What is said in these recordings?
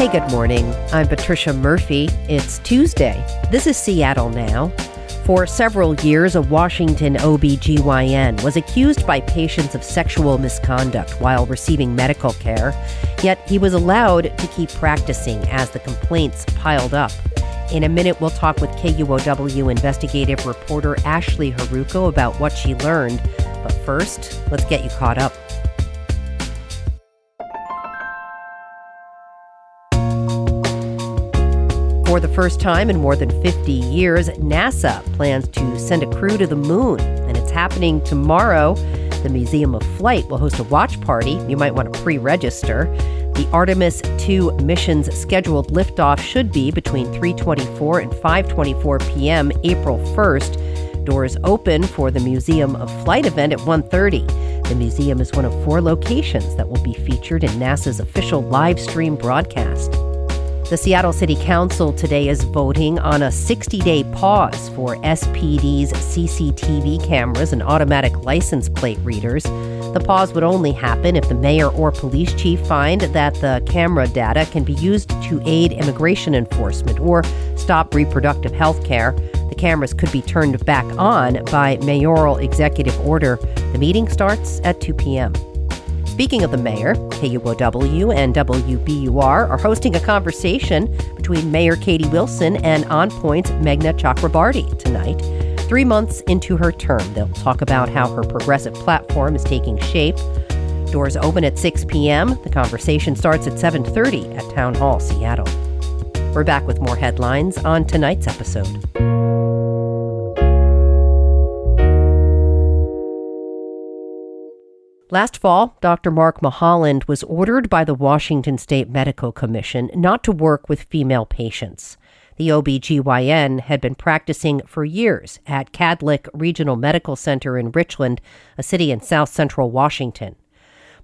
Hey, good morning. I'm Patricia Murphy. It's Tuesday. This is Seattle Now. For several years, a Washington OB-GYN was accused by patients of sexual misconduct while receiving medical care, yet he was allowed to keep practicing as the complaints piled up. In a minute, we'll talk with KUOW investigative reporter Ashley Haruko about what she learned. But first, let's get you caught up. For the first time in more than 50 years, NASA plans to send a crew to the moon, and it's happening tomorrow. The Museum of Flight will host a watch party. You might want to pre-register. The Artemis II mission's scheduled liftoff should be between 3:24 and 5:24 p.m. April 1st. Doors open for the Museum of Flight event at 1:30. The museum is one of 4 locations that will be featured in NASA's official live stream broadcast. The Seattle City Council today is voting on a 60-day pause for SPD's CCTV cameras and automatic license plate readers. The pause would only happen if the mayor or police chief find that the camera data can be used to aid immigration enforcement or stop reproductive health care. The cameras could be turned back on by mayoral executive order. The meeting starts at 2 p.m. Speaking of the mayor, KUOW and WBUR are hosting a conversation between Mayor Katie Wilson and On Point's Meghna Chakrabarti tonight. 3 months into her term, they'll talk about how her progressive platform is taking shape. Doors open at 6 p.m. The conversation starts at 7:30 at Town Hall, Seattle. We're back with more headlines on tonight's episode. Last fall, Dr. Mark Mulholland was ordered by the Washington State Medical Commission not to work with female patients. The OB-GYN had been practicing for years at Cadlick Regional Medical Center in Richland, a city in south central Washington.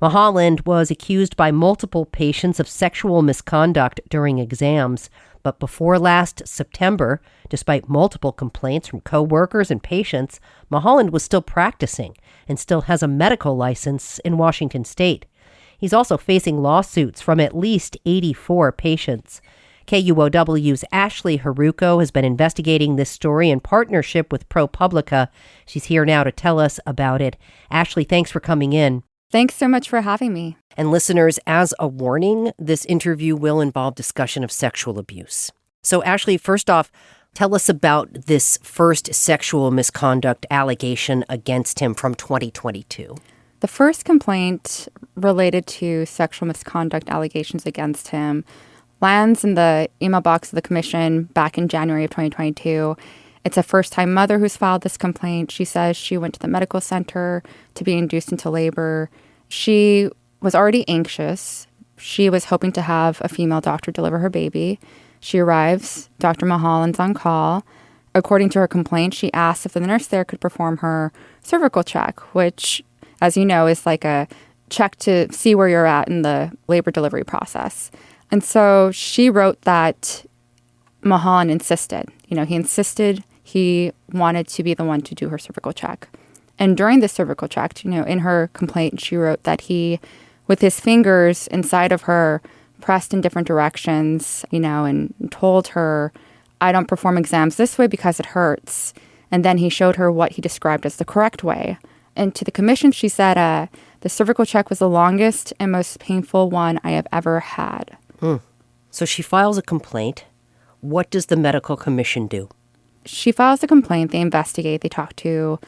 Mulholland was accused by multiple patients of sexual misconduct during exams, but before last September, despite multiple complaints from coworkers and patients, Mulholland was still practicing and still has a medical license in Washington state. He's also facing lawsuits from at least 84 patients. KUOW's Ashley Haruko has been investigating this story in partnership with ProPublica. She's here now to tell us about it. Ashley, thanks for coming in. Thanks so much for having me. And listeners, as a warning, this interview will involve discussion of sexual abuse. So Ashley, first off, tell us about this first sexual misconduct allegation against him from 2022. The first complaint related to sexual misconduct allegations against him lands in the email box of the commission back in January of 2022. It's a first-time mother who's filed this complaint. She says she went to the medical center to be induced into labor. She was already anxious. She was hoping to have a female doctor deliver her baby. She arrives. Dr. Mulholland's on call. According to her complaint, she asked if the nurse there could perform her cervical check, which, as you know, is like a check to see where you're at in the labor delivery process. And so she wrote that Mulholland insisted. He insisted he wanted to be the one to do her cervical check. And during the cervical check, in her complaint, she wrote that he, with his fingers inside of her, pressed in different directions, and told her, I don't perform exams this way because it hurts. And then he showed her what he described as the correct way. And to the commission, she said, the cervical check was the longest and most painful one I have ever had. So she files a complaint. What does the medical commission do? She files a complaint. They investigate. They talk to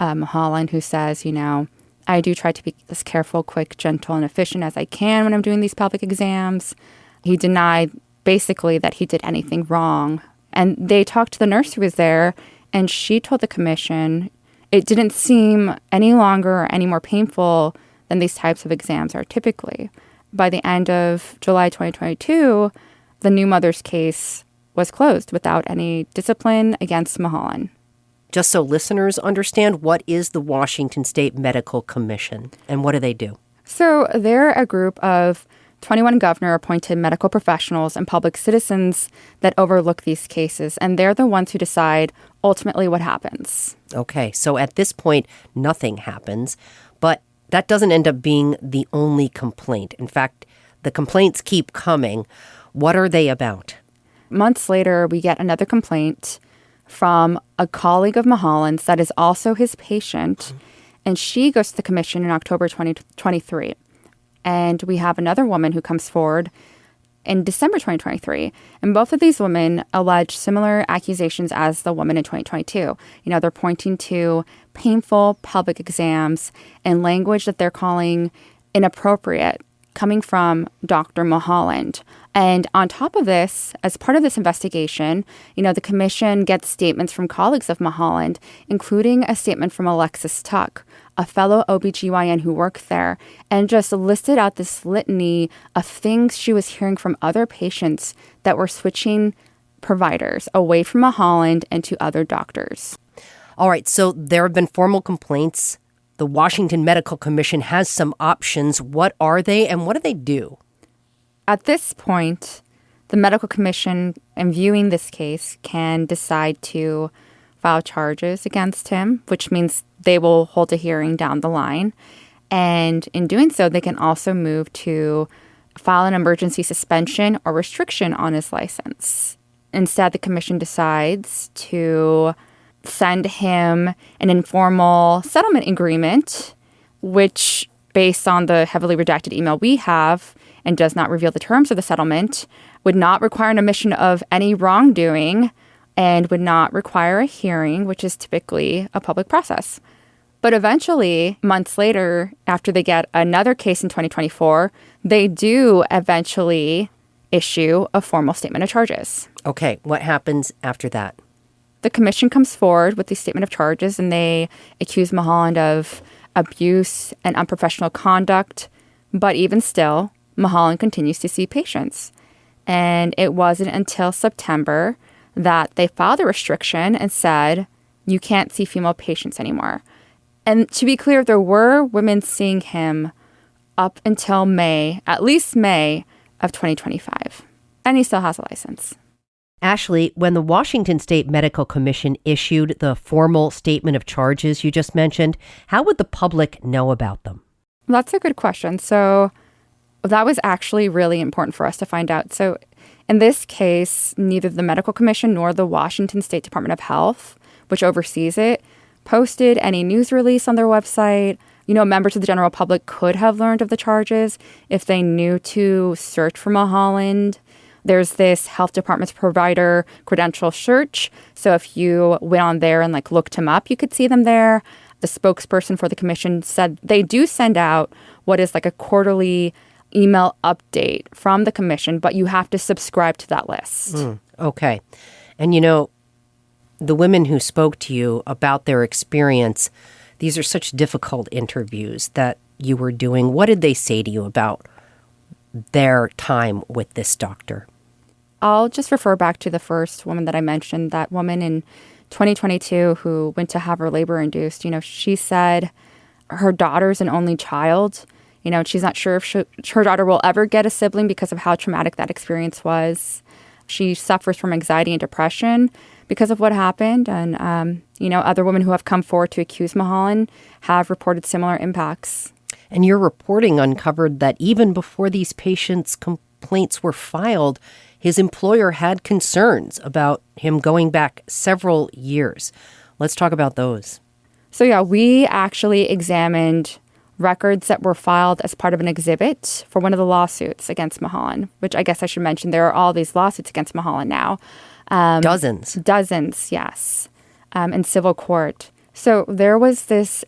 Mulholland, who says, I do try to be as careful, quick, gentle, and efficient as I can when I'm doing these pelvic exams. He denied basically that he did anything wrong. And they talked to the nurse who was there, and she told the commission it didn't seem any longer or any more painful than these types of exams are typically. By the end of July 2022, the new mother's case was closed without any discipline against Mulholland. Just so listeners understand, what is the Washington State Medical Commission and what do they do? So they're a group of 21 governor-appointed medical professionals and public citizens that overlook these cases, and they're the ones who decide ultimately what happens. Okay, so at this point, nothing happens, but that doesn't end up being the only complaint. In fact, the complaints keep coming. What are they about? Months later, we get another complaint from a colleague of Mulholland's that is also his patient, and she goes to the commission in October 2023. And we have another woman who comes forward in December 2023. And both of these women allege similar accusations as the woman in 2022. They're pointing to painful pelvic exams and language that they're calling inappropriate coming from Dr. Mulholland. And on top of this, as part of this investigation, the commission gets statements from colleagues of Mulholland, including a statement from Alexis Tuck, a fellow OB-GYN who worked there, and just listed out this litany of things she was hearing from other patients that were switching providers away from Mulholland and to other doctors. All right, so there have been formal complaints. The Washington Medical Commission has some options. What are they and what do they do? At this point, the Medical Commission, in viewing this case, can decide to file charges against him, which means they will hold a hearing down the line. And in doing so, they can also move to file an emergency suspension or restriction on his license. Instead, the commission decides to send him an informal settlement agreement, which, based on the heavily redacted email we have and does not reveal the terms of the settlement, would not require an admission of any wrongdoing and would not require a hearing, which is typically a public process. But eventually, months later, after they get another case in 2024, they do eventually issue a formal statement of charges. Okay, what happens after that? The commission comes forward with the statement of charges, and they accuse Mulholland of abuse and unprofessional conduct. But even still, Mulholland continues to see patients. And it wasn't until September that they filed a restriction and said, you can't see female patients anymore. And to be clear, there were women seeing him up until May, at least May of 2025. And he still has a license. Ashley, when the Washington State Medical Commission issued the formal statement of charges you just mentioned, how would the public know about them? That's a good question. So that was actually really important for us to find out. So in this case, neither the Medical Commission nor the Washington State Department of Health, which oversees it, posted any news release on their website. Members of the general public could have learned of the charges if they knew to search for Mulholland. There's this health department's provider credential search. So if you went on there and looked him up, you could see them there. The spokesperson for the commission said they do send out what is a quarterly email update from the commission, but you have to subscribe to that list. Okay. And the women who spoke to you about their experience, these are such difficult interviews that you were doing. What did they say to you about their time with this doctor? I'll just refer back to the first woman that I mentioned, that woman in 2022 who went to have her labor induced. She said her daughter's an only child. She's not sure if her daughter will ever get a sibling because of how traumatic that experience was. She suffers from anxiety and depression because of what happened. And, other women who have come forward to accuse Mulholland have reported similar impacts. And your reporting uncovered that even before these patients' complaints were filed, his employer had concerns about him going back several years. Let's talk about those. So yeah, we actually examined records that were filed as part of an exhibit for one of the lawsuits against Mulholland, which I guess I should mention, there are all these lawsuits against Mulholland now. Dozens. Dozens, yes, in civil court. So there was this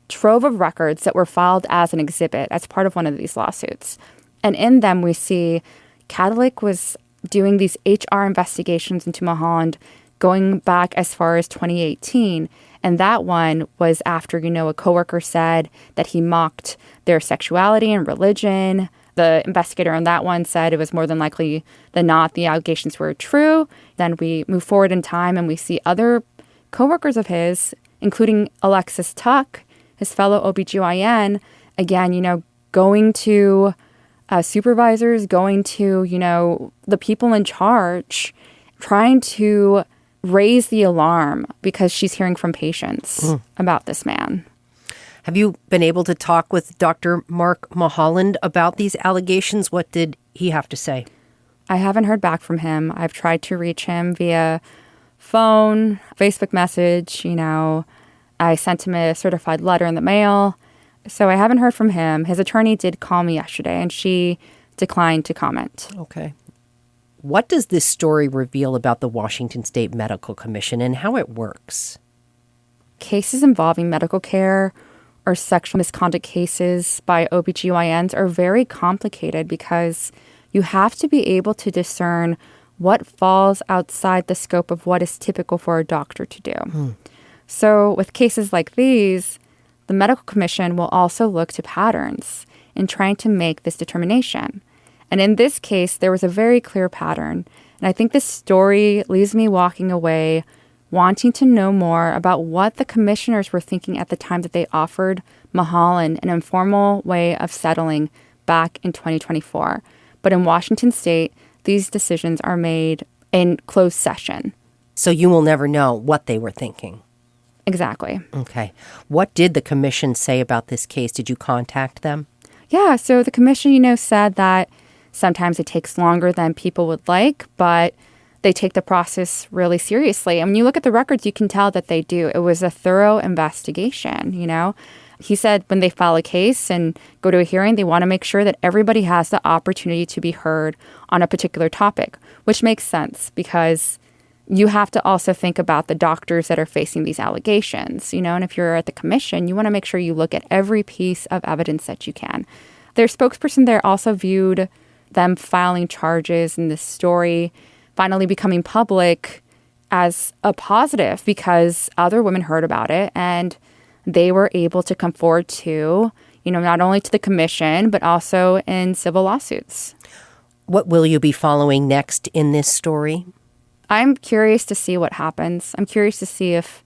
trove of records that were filed as an exhibit as part of one of these lawsuits. And in them, we see Catholic was doing these HR investigations into Mulholland going back as far as 2018. And that one was after, a coworker said that he mocked their sexuality and religion. The investigator on that one said it was more than likely than not the allegations were true. Then we move forward in time and we see other coworkers of his, including Alexis Tuck, his fellow OB-GYN, again, going to supervisors, going to, the people in charge, trying to raise the alarm because she's hearing from patients about this man. Have you been able to talk with Dr. Mark Mulholland about these allegations? What did he have to say? I haven't heard back from him. I've tried to reach him via phone, Facebook message, I sent him a certified letter in the mail. So I haven't heard from him. His attorney did call me yesterday, and she declined to comment. Okay. What does this story reveal about the Washington State Medical Commission and how it works? Cases involving medical care or sexual misconduct cases by OB-GYNs are very complicated because you have to be able to discern what falls outside the scope of what is typical for a doctor to do. So with cases like these, the medical commission will also look to patterns in trying to make this determination. And in this case, there was a very clear pattern. And I think this story leaves me walking away wanting to know more about what the commissioners were thinking at the time that they offered Mulholland an informal way of settling back in 2024. But in Washington State, these decisions are made in closed session. So you will never know what they were thinking. Exactly. Okay. What did the commission say about this case? Did you contact them? Yeah, so the commission, said that sometimes it takes longer than people would like, but they take the process really seriously. And when you look at the records, you can tell that they do. It was a thorough investigation, He said when they file a case and go to a hearing, they want to make sure that everybody has the opportunity to be heard on a particular topic, which makes sense because you have to also think about the doctors that are facing these allegations, and if you're at the commission, you want to make sure you look at every piece of evidence that you can. Their spokesperson there also viewed them filing charges in this story finally becoming public as a positive because other women heard about it and they were able to come forward to, not only to the commission, but also in civil lawsuits. What will you be following next in this story? I'm curious to see what happens. I'm curious to see if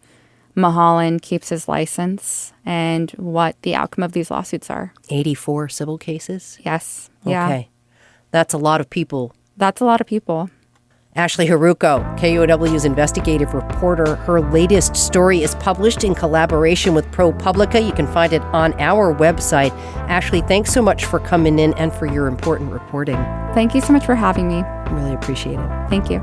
Mulholland keeps his license and what the outcome of these lawsuits are. 84 civil cases? Yes. Yeah. Okay. That's a lot of people. That's a lot of people. Ashley Haruko, KUOW's investigative reporter. Her latest story is published in collaboration with ProPublica. You can find it on our website. Ashley, thanks so much for coming in and for your important reporting. Thank you so much for having me. Really appreciate it. Thank you.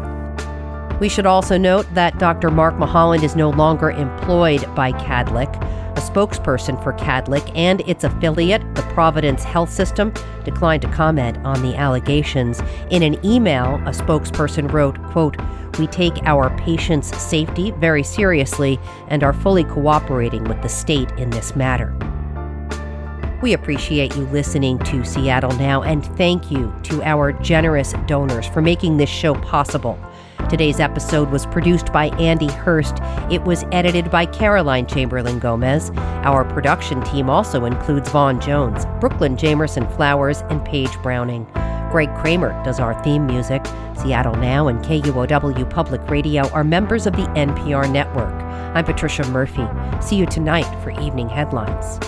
We should also note that Dr. Mark Mulholland is no longer employed by Cadlick. A spokesperson for Cadlick and its affiliate, the Providence Health System, declined to comment on the allegations. In an email, a spokesperson wrote, quote, "We take our patients' safety very seriously and are fully cooperating with the state in this matter." We appreciate you listening to Seattle Now, and thank you to our generous donors for making this show possible. Today's episode was produced by Andy Hurst. It was edited by Caroline Chamberlain Gomez. Our production team also includes Vaughn Jones, Brooklyn Jamerson Flowers, and Paige Browning. Greg Kramer does our theme music. Seattle Now and KUOW Public Radio are members of the NPR network. I'm Patricia Murphy. See you tonight for Evening Headlines.